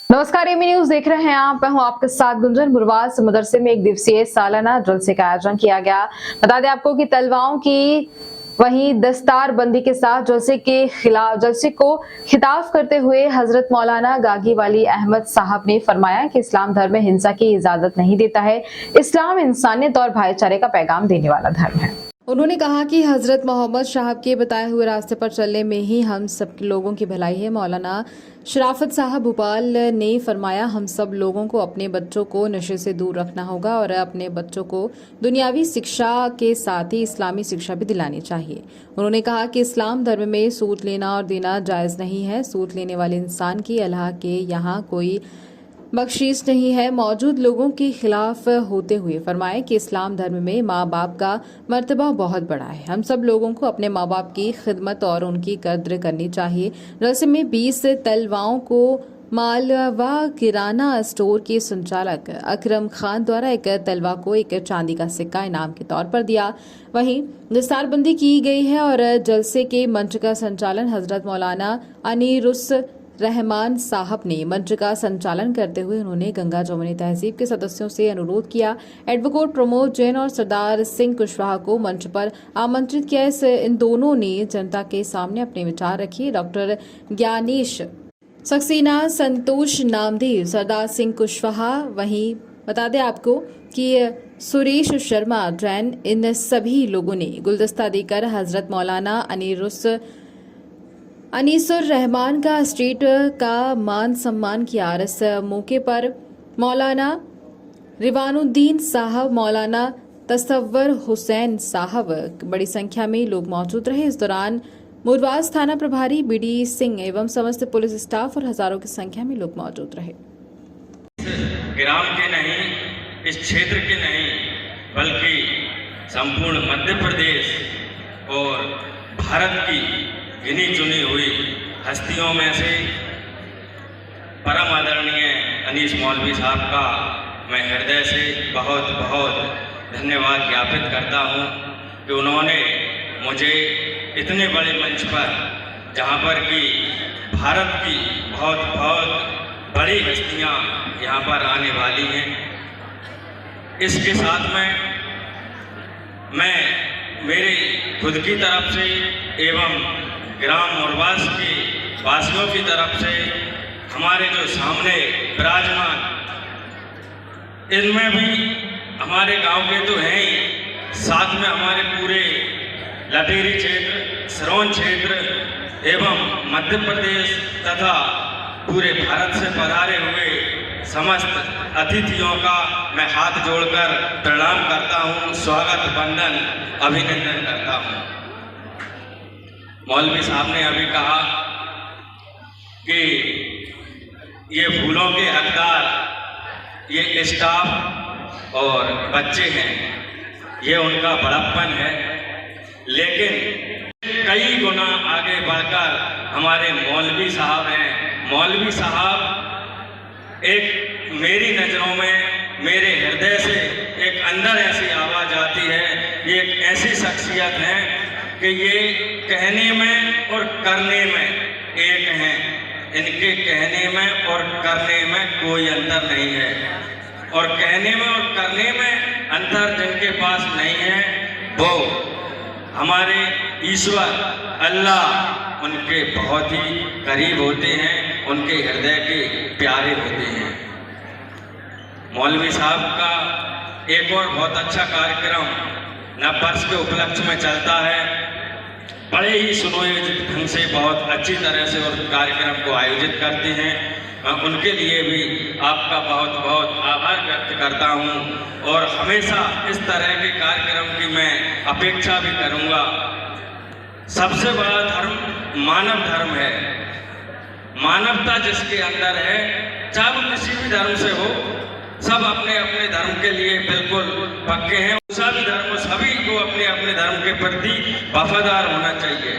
नमस्कार, Amy news देख रहे हैं आप। मैं हूं आपके साथ गुंजन। बुरवास मदरसे में एक दिवसीय सालाना जलसे का आयोजन किया गया। बता दें आपको कि तलवाओं की वहीं दस्तार बंदी के साथ जलसे को खिताब करते हुए हजरत मौलाना गागी वाली अहमद साहब ने फरमाया कि इस्लाम धर्म में हिंसा की इजाजत नहीं देता है। इस्लाम इंसानियत और भाईचारे का पैगाम देने वाला धर्म है। उन्होंने कहा कि हजरत मोहम्मद साहब के बताए हुए रास्ते पर चलने में ही हम सब लोगों की भलाई है। मौलाना शराफत साहब भोपाल ने फरमाया, हम सब लोगों को अपने बच्चों को नशे से दूर रखना होगा और अपने बच्चों को दुनियावी शिक्षा के साथ ही इस्लामी शिक्षा भी दिलानी चाहिए। उन्होंने कहा कि इस्लाम धर्म में सूद लेना और देना जायज नहीं है। सूद लेने वाले इंसान की अल्लाह के यहाँ कोई बख्शीश नहीं है। मौजूद लोगों के खिलाफ होते हुए फरमाए कि इस्लाम धर्म में माँ बाप का मर्तबा बहुत बड़ा है। हम सब लोगों को अपने माँ बाप की खिदमत और उनकी कद्र करनी चाहिए। जलसे में 20 तलवाओं को मालवा किराना स्टोर के संचालक अकरम खान द्वारा एक तलवा को एक चांदी का सिक्का इनाम के तौर पर दिया। वहीं दस्तारबंदी की गई है और जलसे के मंच का संचालन हजरत मौलाना अनीरुस रहमान साहब ने मंच का संचालन करते हुए उन्होंने गंगा जमुनी तहजीब के सदस्यों से अनुरोध किया। एडवोकेट प्रमोद जैन और सरदार सिंह कुशवाहा को मंच पर आमंत्रित किया। इन दोनों ने जनता के सामने अपने विचार रखे। डॉक्टर ज्ञानेश सक्सेना, संतोष नामदेव, सरदार सिंह कुशवाहा, वहीं बता दें आपको कि सुरेश शर्मा जैन, इन सभी लोगों ने गुलदस्ता देकर हजरत मौलाना अनीसुर रहमान का स्टेट का मान सम्मान किया। इस मौके पर मौलाना रिवानुद्दीन साहब, मौलाना तसव्वर हुसैन साहब, बड़ी संख्या में लोग मौजूद रहे। इस दौरान मुरवास थाना प्रभारी बीडी सिंह एवं समस्त पुलिस स्टाफ और हजारों की संख्या में लोग मौजूद रहे। ग्राम के नहीं, इस क्षेत्र के नहीं, बल्कि संपूर्ण मध्य प्रदेश और भारत की गिनी चुनी हुई हस्तियों में से परम आदरणीय अनीस मौलवी साहब का मैं हृदय से बहुत बहुत धन्यवाद ज्ञापित करता हूं कि उन्होंने मुझे इतने बड़े मंच पर, जहां पर कि भारत की बहुत बहुत बड़ी हस्तियां यहां पर आने वाली हैं, इसके साथ में मैं मेरे खुद की तरफ से एवं ग्राम मुरवास के वासियों की तरफ से हमारे जो सामने विराजमान, इनमें भी हमारे गांव के तो हैं ही, साथ में हमारे पूरे लटेरी क्षेत्र, सिरोंज क्षेत्र एवं मध्य प्रदेश तथा पूरे भारत से पधारे हुए समस्त अतिथियों का मैं हाथ जोड़कर प्रणाम करता हूं, स्वागत, वंदन, अभिनंदन करता हूं। मौलवी साहब ने अभी कहा कि ये फूलों के हकदार ये स्टाफ और बच्चे हैं, ये उनका बड़प्पन है, लेकिन कई गुना आगे बढ़कर हमारे मौलवी साहब हैं। मौलवी साहब एक मेरी नज़रों में, मेरे हृदय से एक अंदर ऐसी आवाज़ आती है, ये एक ऐसी शख्सियत है कि ये कहने में और करने में एक हैं। इनके कहने में और करने में कोई अंतर नहीं है, और कहने में और करने में अंतर जिनके पास नहीं है वो हमारे ईश्वर अल्लाह उनके बहुत ही करीब होते हैं, उनके हृदय के प्यारे होते हैं। मौलवी साहब का एक और बहुत अच्छा कार्यक्रम नववर्ष के उपलक्ष्य में चलता है। बड़े ही सुनियोजित ढंग से, बहुत अच्छी तरह से उस कार्यक्रम को आयोजित करते हैं। मैं उनके लिए भी आपका बहुत बहुत आभार व्यक्त करता हूं, और हमेशा इस तरह के कार्यक्रम की मैं अपेक्षा भी करूंगा। सबसे बड़ा धर्म मानव धर्म है। मानवता जिसके अंदर है, चाहे वो किसी भी धर्म से हो, सब अपने अपने धर्म के लिए बिल्कुल पक्के हैं। सभी धर्म, सभी को अपने अपने धर्म के प्रति वफादार होना चाहिए।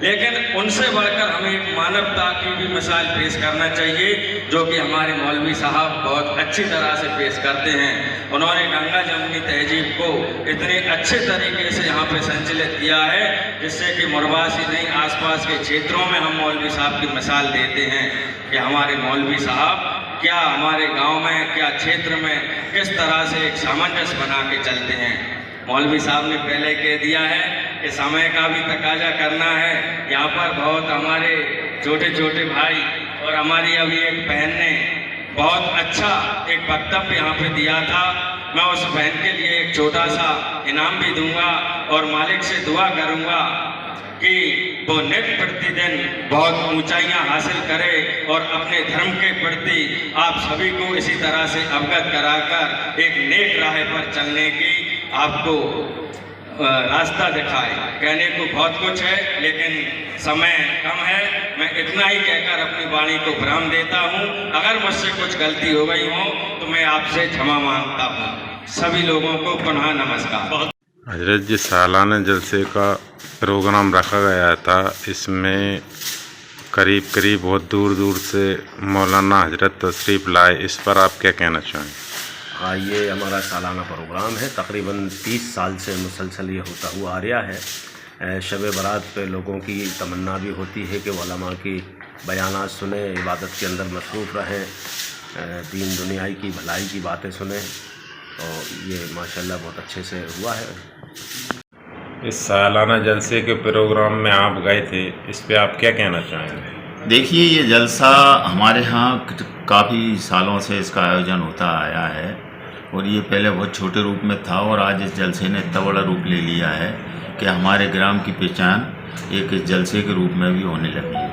लेकिन उनसे बढ़कर हमें एक मानवता की भी मिसाल पेश करना चाहिए, जो कि हमारे मौलवी साहब बहुत अच्छी तरह से पेश करते हैं। उन्होंने गंगा जमुनी तहजीब को इतने अच्छे तरीके से यहाँ पे संचालित किया है, जिससे कि मुरवासी नहीं आसपास के क्षेत्रों में हम मौलवी साहब की मिसाल देते हैं कि हमारे मौलवी साहब क्या हमारे गांव में, क्या क्षेत्र में किस तरह से एक सामंजस्य बना के चलते हैं। मौलवी साहब ने पहले कह दिया है कि समय का भी तकाजा करना है। यहाँ पर बहुत हमारे छोटे छोटे भाई और हमारी अभी एक बहन ने बहुत अच्छा एक वक्तव्य यहाँ पे दिया था। मैं उस बहन के लिए एक छोटा सा इनाम भी दूंगा और मालिक से दुआ करूंगा कि वो नित्य प्रतिदिन बहुत ऊंचाइयां हासिल करे और अपने धर्म के प्रति आप सभी को इसी तरह से अवगत कराकर एक नेक राह पर चलने की आपको रास्ता दिखाए। कहने को बहुत कुछ है, लेकिन समय कम है। मैं इतना ही कहकर अपनी वाणी को विराम देता हूँ। अगर मुझसे कुछ गलती हो गई हो तो मैं आपसे क्षमा मांगता हूँ। सभी लोगों को पुनः नमस्कार। हजरत जी, सालाना जलसे का प्रोग्राम रखा गया था, इसमें करीब करीब बहुत दूर दूर से मौलाना हजरत तशरीफ़ लाए, इस पर आप क्या कहना चाहें? हाँ, ये हमारा सालाना प्रोग्राम है। तकरीबन 30 साल से मुसलसल ये होता हुआ आ रहा है। शब बारात पे लोगों की तमन्ना भी होती है कि उलमा की बयानात सुने, इबादत के अंदर मसरूफ़ रहें, दीन दुनियाई की भलाई की बातें सुने, और ये माशाल्लाह बहुत अच्छे से हुआ है। इस सालाना जलसे के प्रोग्राम में आप गए थे, इस पे आप क्या कहना चाहेंगे? देखिए, ये जलसा हमारे यहाँ काफ़ी सालों से इसका आयोजन होता आया है और ये पहले बहुत छोटे रूप में था और आज इस जलसे ने इतना बड़ा रूप ले लिया है कि हमारे ग्राम की पहचान एक जलसे के रूप में भी होने लगी है।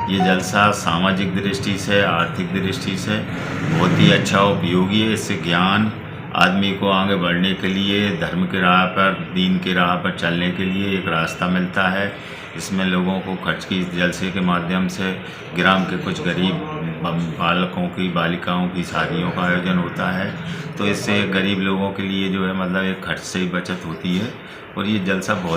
ये जलसा सामाजिक दृष्टि से, आर्थिक दृष्टि से बहुत ही अच्छा उपयोगी है। इससे ज्ञान आदमी को आगे बढ़ने के लिए, धर्म की राह पर, दीन की राह पर चलने के लिए एक रास्ता मिलता है। इसमें लोगों को खर्च की जलसे के माध्यम से ग्राम के कुछ गरीब बालकों की, बालिकाओं की शादियों का आयोजन होता है, तो इससे गरीब लोगों के लिए जो है मतलब एक खर्च से ही बचत होती है और ये जलसा बहुत